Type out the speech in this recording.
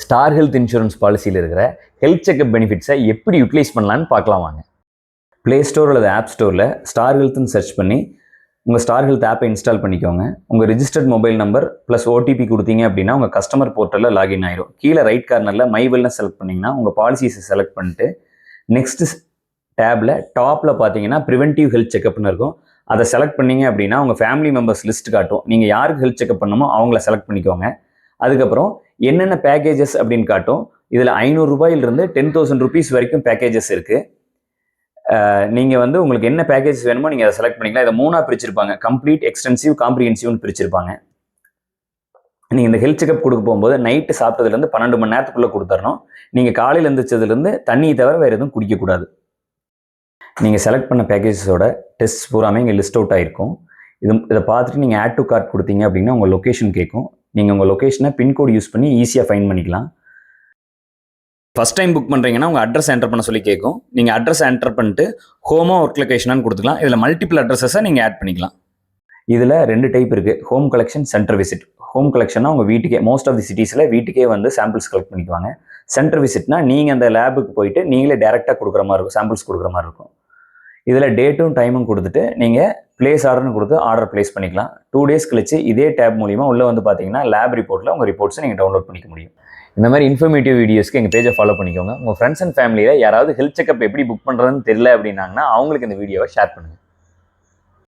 Star health insurance பாலிசியில் இருக்கிற health checkup பெனிஃபிட்ஸை எப்படி utilise பண்ணலான்னு பார்க்கலாம் வாங்க. ப்ளே ஸ்டோர் அல்லது ஆப் ஸ்டோரில் ஸ்டார் ஹெல்த்னு சர்ச் பண்ணி உங்கள் ஸ்டார் ஹெல்த் ஆப்பை இன்ஸ்டால் பண்ணிக்கோங்க. உங்கள் registered mobile number plus OTP கொடுத்தீங்க அப்படின்னா உங்கள் கஸ்டமர் போர்ட்டலில் லாகின் ஆயிரும். கீழே ரைட் கார்னரில் மை வெல்னஸ் செலக்ட் பண்ணிங்கன்னா உங்கள் பாலிசிஸை செலக்ட் பண்ணிட்டு நெக்ஸ்ட் டேப்பில் டாப்பில் பார்த்தீங்கன்னா ப்ரிவென்டிவ் ஹெல்த் செக்அப்னு இருக்கும். அதை செலக்ட் பண்ணிங்க அப்படின்னா உங்கள் ஃபேமிலி மெம்பர்ஸ் லிஸ்ட் காட்டும். நீங்கள் யாருக்கு ஹெல்த் செக்அப் பண்ணணுமோ அவங்கள செலக்ட் பண்ணிக்கோங்க. அதுக்கப்புறம் என்னென்ன பேக்கேஜஸ் அப்படின்னு காட்டும். இதில் 500 ரூபாயிலிருந்து 10,000 rupees வரைக்கும் பேக்கேஜஸ் இருக்குது. நீங்கள் உங்களுக்கு என்ன பேக்கேஜஸ் வேணுமோ நீங்கள் அதை செலக்ட் பண்ணிக்கலாம். இதை 3ஆக பிரிச்சிருப்பாங்க. Complete, extensive, காம்ப்ரிஹென்சிவ்னு பிரிச்சிருப்பாங்க. நீங்கள் இந்த ஹெல்த் செக்அப் கொடுக்க போகும்போது நைட்டு சாப்பிட்டதுலேருந்து 12 மணி நேரத்துக்குள்ளே கொடுத்துடணும். நீங்கள் காலையில் எழுந்திரிச்சதுலேருந்து தண்ணி தவிர வேறு எதுவும் குடிக்கக்கூடாது. நீங்கள் செலக்ட் பண்ண பேக்கேஜஸோட டெஸ்ட் பூராமே இங்கே லிஸ்ட் அவுட் ஆகிருக்கும். இதை பார்த்துட்டு நீங்கள் ஆட் டு கார்ட் கொடுத்தீங்க அப்படின்னா உங்கள் லொக்கேஷன் கேட்கும். நீங்கள் உங்கள் லொக்கேஷனை பின்கோடு யூஸ் பண்ணி ஈஸியாக ஃபைண்ட் பண்ணிக்கலாம். ஃபஸ்ட் டைம் புக் பண்ணுறீங்கன்னா உங்கள் அட்ரஸ் என்டர் பண்ண சொல்லி கேட்கும். நீங்கள் அட்ரஸ் என்டர் பண்ணிட்டு ஹோமோ ஒர்க் லொக்கேஷனான்னு கொடுத்துக்கலாம். இதில் மல்டிபிள் அட்ரஸஸை நீங்கள் ஆட் பண்ணிக்கலாம். இதில் 2 டைப் இருக்குது. Home collection, centre visit. Home கலெக்ஷன்னா உங்கள் வீட்டுக்கே, மோஸ்ட் ஆஃப் தி சிட்டிஸில் வீட்டுக்கே சாம்பிள்ஸ் கலெக்ட் பண்ணிக்குவாங்க. சென்டர் விசிட்னா நீங்கள் அந்த லேபுக்கு போயிட்டு நீங்களே டேரெக்டாக கொடுக்குற மாதிரி இருக்கும், சாம்பிள்ஸ் கொடுக்குற மாதிரி இருக்கும். இதில் டேட்டும் டைமும் கொடுத்துட்டு நீங்கள் பிளேஸ் ஆர்டர்னு கொடுத்து ஆர்டர் பிளேஸ் பண்ணிக்கலாம். 2 days கழிச்சு இதே டேப் மூலிமா உள்ளே பார்த்தீங்கன்னா லேப் ரிப்போர்ட்டில் உங்கள் ரிப்போர்ட்ஸை நீங்கள் டவுன்லோட் பண்ணிக்க முடியும். இந்த மாதிரி இன்ஃபர்மேட்டிவ் வீடியோஸ்க்கு எங்கள் பேஜை ஃபாலோ பண்ணிக்கோங்க. உங்கள் ஃப்ரெண்ட்ஸ் அண்ட் ஃபேமிலியில் யாராவது ஹெல்த் செக்அப் எப்படி புக் பண்ணுறதுன்னு தெரியல அப்படின்னாங்கன்னா அவங்களுக்கு இந்த வீடியோவை ஷேர் பண்ணுங்கள்.